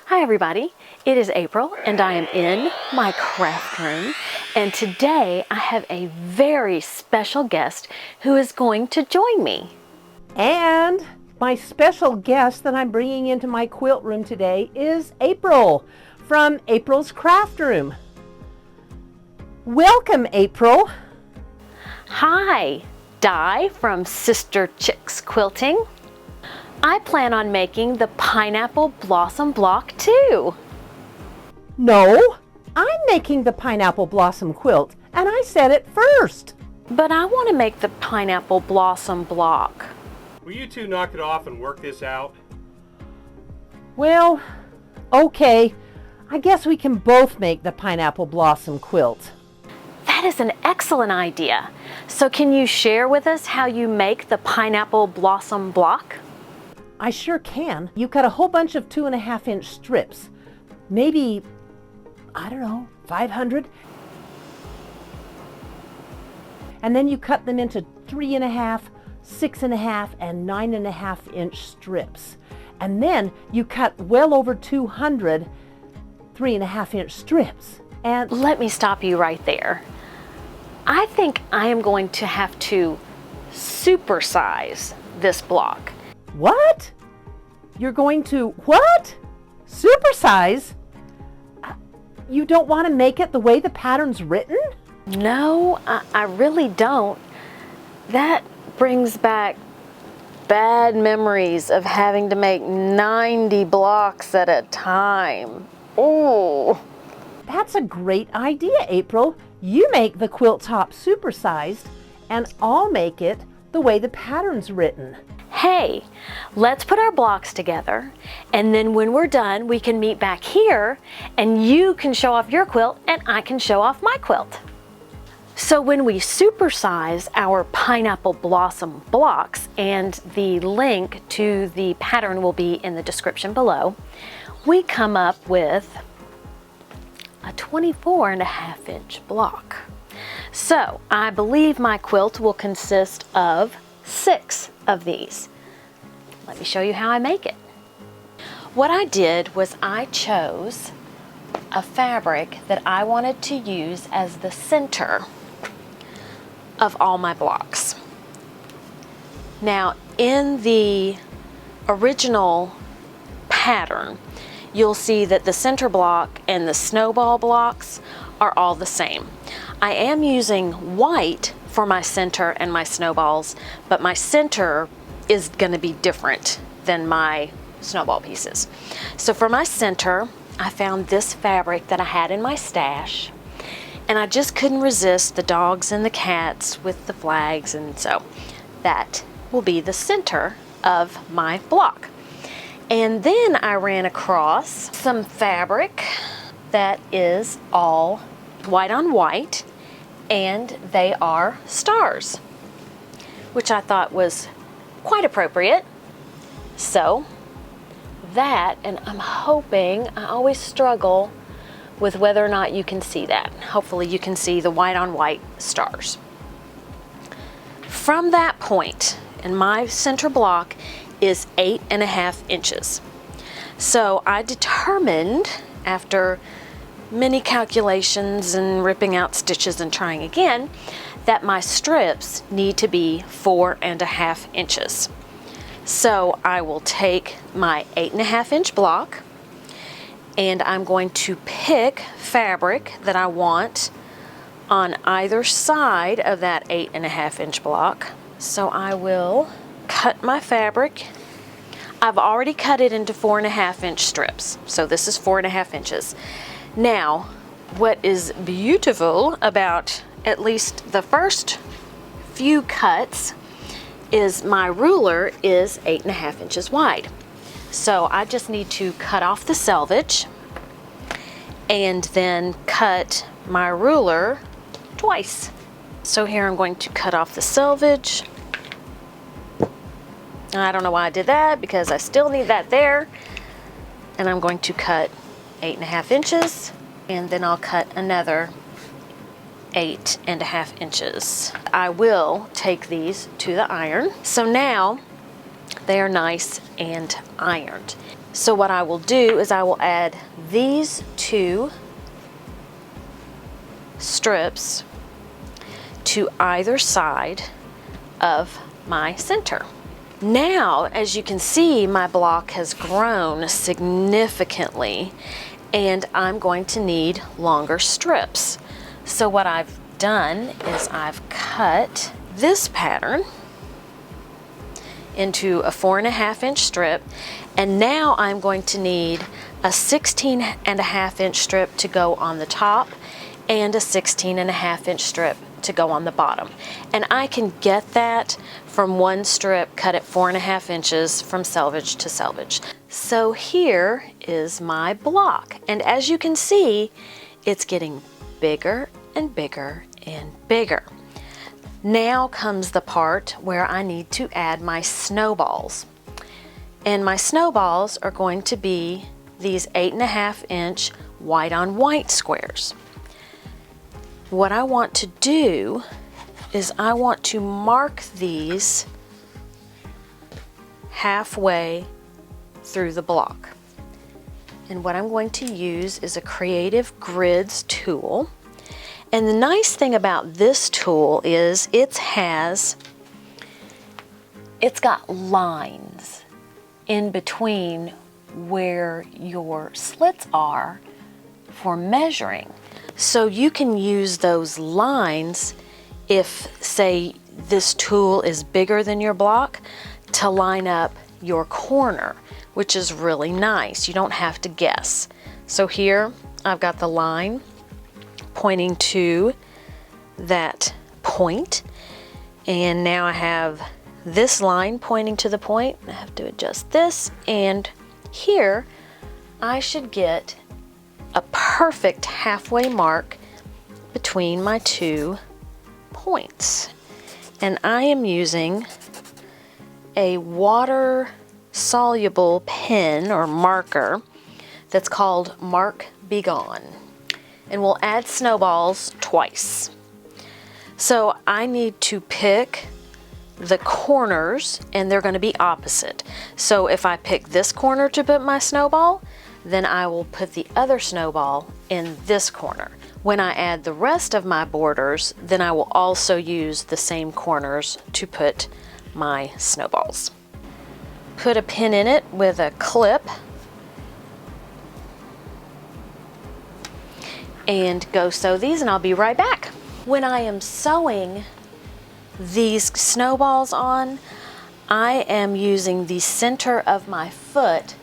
Hi everybody, it is April and I am in my craft room, and today I have a very special guest who is going to join me. And my special guest that I'm bringing into my quilt room today is April from April's Craft Room. Welcome, April. Hi, Di from Sister Chicks Quilting. I plan on making the Pineapple Blossom Block too. No, I'm making the Pineapple Blossom Quilt, and I said it first. But I want to make the Pineapple Blossom Block. Will you two knock it off and work this out? Well, okay. I guess we can both make the Pineapple Blossom Quilt. That is an excellent idea. So can you share with us how you make the Pineapple Blossom Block? I sure can. You cut a whole bunch of 2.5-inch strips. Maybe, I don't know, 500. And then you cut them into 3.5, 6.5, and 9.5-inch strips. And then you cut well over 200 3.5-inch strips. And let me stop you right there. I think I am going to have to supersize this block. What? You're going to what? Supersize? You don't want to make it the way the pattern's written? No, I really don't. That brings back bad memories of having to make 90 blocks at a time. Ooh. That's a great idea, April. You make the quilt top supersized, and I'll make it the way the pattern's written. Hey, let's put our blocks together, and then when we're done, we can meet back here, and you can show off your quilt, and I can show off my quilt. So when we supersize our Pineapple Blossom blocks, and the link to the pattern will be in the description below, we come up with a 24.5-inch block. So I believe my quilt will consist of 6 of these. Let me show you how I make it. What I did was I chose a fabric that I wanted to use as the center of all my blocks. Now in the original pattern, you'll see that the center block and the snowball blocks are all the same. I am using white for my center and my snowballs, but my center is going to be different than my snowball pieces. So for my center, I found this fabric that I had in my stash, and I just couldn't resist the dogs and the cats with the flags, and so that will be the center of my block. And then I ran across some fabric that is all white on white, and they are stars, which I thought was quite appropriate. So that, and I'm hoping, I always struggle with whether or not you can see that. Hopefully you can see the white on white stars. From that point, and my center block is 8.5 inches. So I determined, after many calculations and ripping out stitches and trying again, that my strips need to be 4.5 inches. So I will take my 8.5-inch block, and I'm going to pick fabric that I want on either side of that 8.5-inch block. So I will cut my fabric. I've already cut it into 4.5-inch strips, so this is 4.5 inches. Now, what is beautiful about at least the first few cuts is my ruler is 8.5 inches wide. So I just need to cut off the selvage and then cut my ruler twice. So here I'm going to cut off the selvage. I don't know why I did that, because I still need that there. And I'm going to cut 8.5 inches, and then I'll cut another 8.5 inches. I will take these to the iron. So now they are nice and ironed. So what I will do is I will add these 2 strips to either side of my center. Now, as you can see, my block has grown significantly, and I'm going to need longer strips. So what I've done is I've cut this pattern into a 4.5-inch strip, and now I'm going to need a 16.5-inch strip to go on the top and a 16.5-inch strip to go on the bottom. And I can get that from one strip cut at 4.5 inches from selvage to selvage. So here is my block, and as you can see, it's getting bigger and bigger and bigger. Now comes the part where I need to add my snowballs. And my snowballs are going to be these 8.5-inch white on white squares. What I want to do is I want to mark these halfway through the block. And what I'm going to use is a Creative Grids tool. And the nice thing about this tool is it's got lines in between where your slits are for measuring. So you can use those lines if, say, this tool is bigger than your block, to line up your corner, which is really nice. You don't have to guess. So here I've got the line pointing to that point, and now I have this line pointing to the point. I have to adjust this, and here I should get a perfect halfway mark between my 2 points. And I am using a water soluble pen or marker that's called Mark Be Gone. And we'll add snowballs twice. So I need to pick the corners, and they're going to be opposite. So if I pick this corner to put my snowball, then I will put the other snowball in this corner. When I add the rest of my borders, then I will also use the same corners to put my snowballs. Put a pin in it with a clip and go sew these, and I'll be right back. When I am sewing these snowballs on, I am using the center of my foot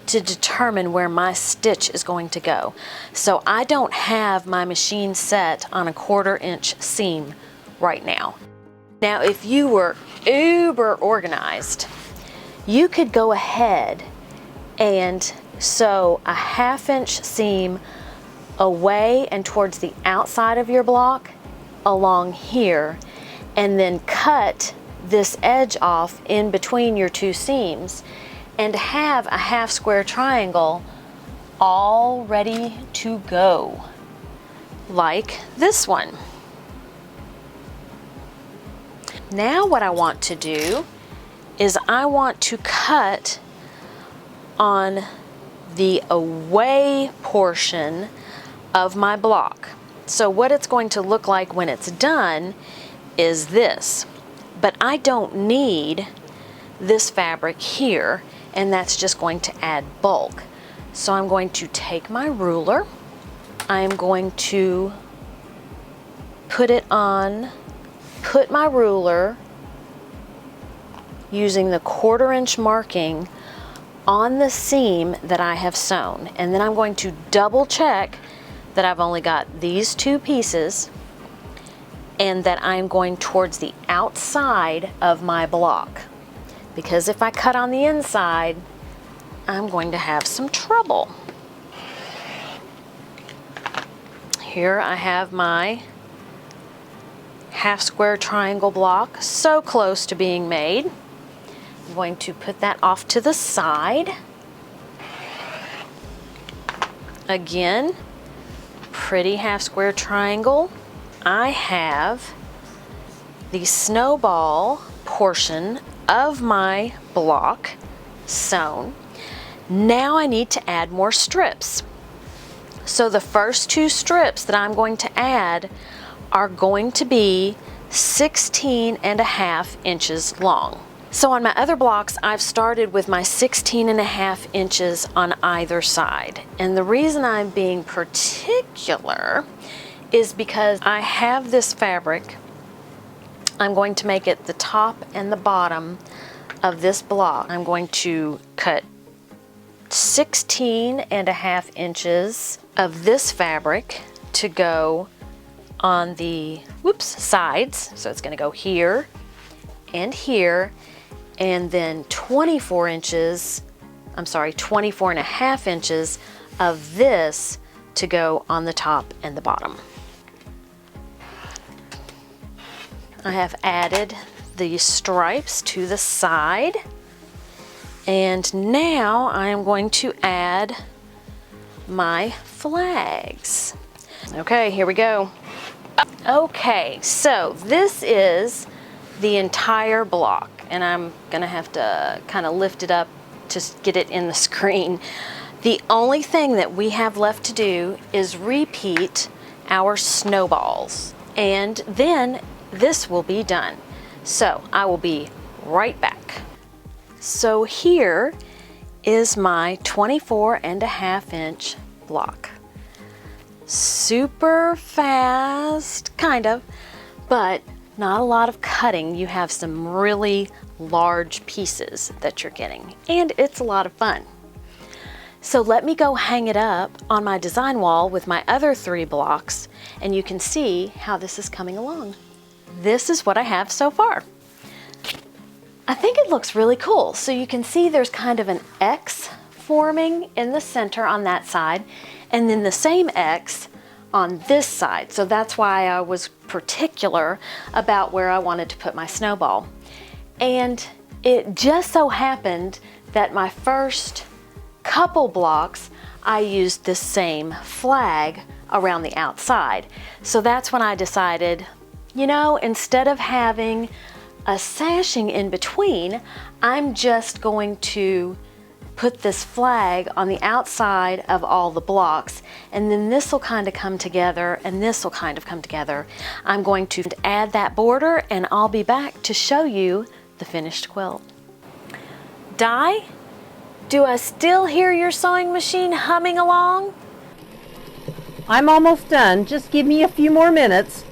to determine where my stitch is going to go. So I don't have my machine set on a 1/4 inch seam right now. Now, if you were uber organized, you could go ahead and sew a 1/2 inch seam away and towards the outside of your block along here, and then cut this edge off in between your 2 seams, and have a 1/2 square triangle all ready to go, like this one. Now what I want to do is I want to cut on the away portion of my block. So what it's going to look like when it's done is this, but I don't need this fabric here, and that's just going to add bulk. So I'm going to take my ruler, I'm going to put my ruler using the 1/4 inch marking on the seam that I have sewn, and then I'm going to double check that I've only got these 2 pieces and that I'm going towards the outside of my block, because if I cut on the inside, I'm going to have some trouble. Here I have my 1/2 square triangle block, so close to being made. I'm going to put that off to the side. Again, pretty 1/2 square triangle. I have the snowball portion of my block sewn. Now I need to add more strips. So the first 2 strips that I'm going to add are going to be 16.5 inches long. So on my other blocks, I've started with my 16.5 inches on either side. And the reason I'm being particular is because I have this fabric. I'm going to make it the top and the bottom of this block. I'm going to cut 16.5 inches of this fabric to go on the sides. So it's going to go here and here, and then 24 inches, I'm sorry, 24.5 inches of this to go on the top and the bottom. I have added the stripes to the side, and now I am going to add my flags. Okay, here we go. Okay, so this is the entire block, and I'm gonna have to kind of lift it up to get it in the screen. The only thing that we have left to do is repeat our snowballs, and then this will be done. So I will be right back. So here is my 24.5 inch block. Super fast, kind of, but not a lot of cutting. You have some really large pieces that you're getting, and it's a lot of fun. So let me go hang it up on my design wall with my other 3 blocks, and you can see how this is coming along. This is what I have so far. I think it looks really cool. So you can see there's kind of an X forming in the center on that side, and then the same X on this side. So that's why I was particular about where I wanted to put my snowball. And it just so happened that my first couple blocks, I used the same flag around the outside. So that's when I decided, you know, instead of having a sashing in between, I'm just going to put this flag on the outside of all the blocks, and then this will kind of come together and this will kind of come together. I'm going to add that border, and I'll be back to show you the finished quilt. Di, do I still hear your sewing machine humming along? I'm almost done. Just give me a few more minutes.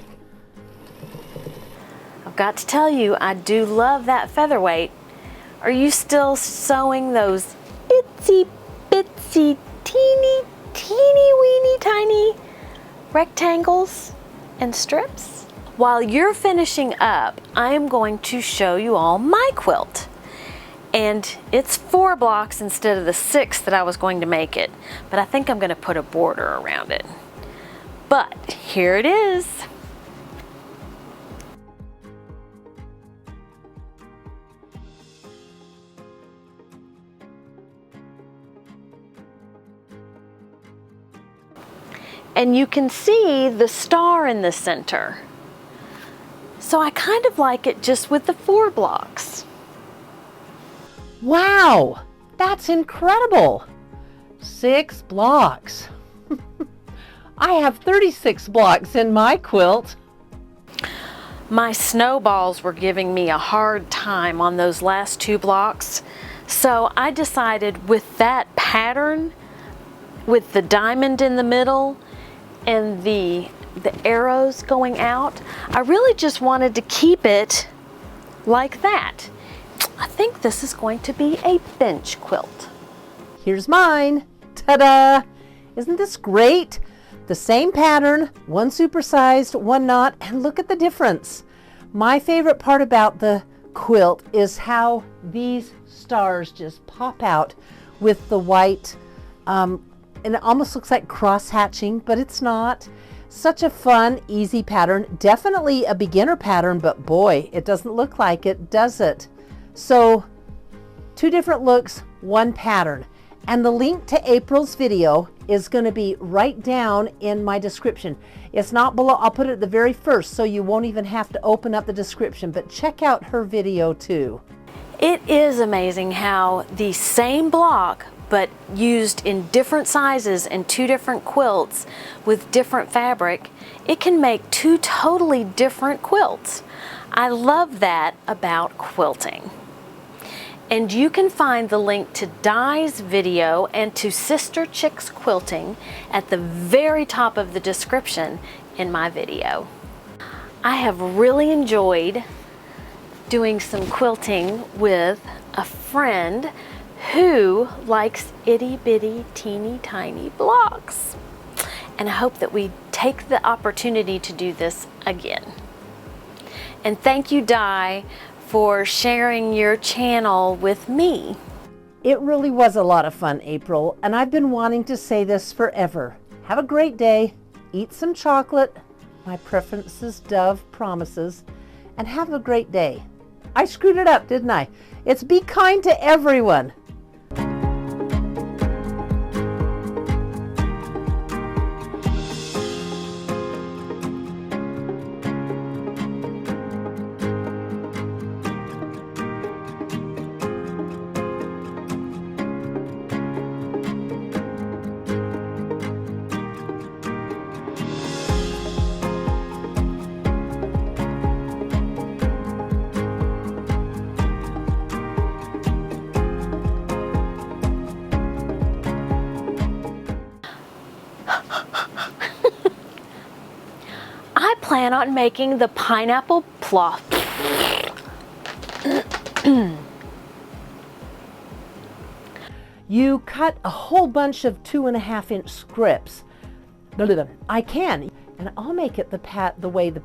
I've got to tell you, I do love that featherweight. Are you still sewing those itsy bitsy teeny weeny tiny rectangles and strips? While you're finishing up, I am going to show you all my quilt. And it's 4 blocks instead of the 6 that I was going to make it, but I think I'm going to put a border around it. But here it is. And you can see the star in the center. So I kind of like it just with the 4 blocks. Wow, that's incredible. 6 blocks. I have 36 blocks in my quilt. My snowballs were giving me a hard time on those last 2 blocks. So I decided with that pattern, with the diamond in the middle and the arrows going out, I really just wanted to keep it like that. I think this is going to be a bench quilt. Here's mine. Ta-da! Isn't this great? The same pattern, one supersized, one not, and look at the difference. My favorite part about the quilt is how these stars just pop out with the white, and it almost looks like cross hatching, but it's not. Such a fun, easy pattern. Definitely a beginner pattern, but boy, it doesn't look like it, does it? So 2 different looks, 1 pattern. And the link to April's video is going to be right down in my description. It's not below, I'll put it at the very first so you won't even have to open up the description, but check out her video too. It is amazing how the same block but used in different sizes and 2 different quilts with different fabric, it can make 2 totally different quilts. I love that about quilting. And you can find the link to Di's video and to Sister Chick's Quilting at the very top of the description in my video. I have really enjoyed doing some quilting with a friend who likes itty bitty teeny tiny blocks. And I hope that we take the opportunity to do this again. And thank you, Di, for sharing your channel with me. It really was a lot of fun, April, and I've been wanting to say this forever. Have a great day, eat some chocolate, my preference is Dove Promises, and have a great day. I screwed it up, didn't I? It's be kind to everyone. I plan on making the pineapple plot. You cut a whole bunch of 2.5-inch scripts. I can, and I'll make it the way the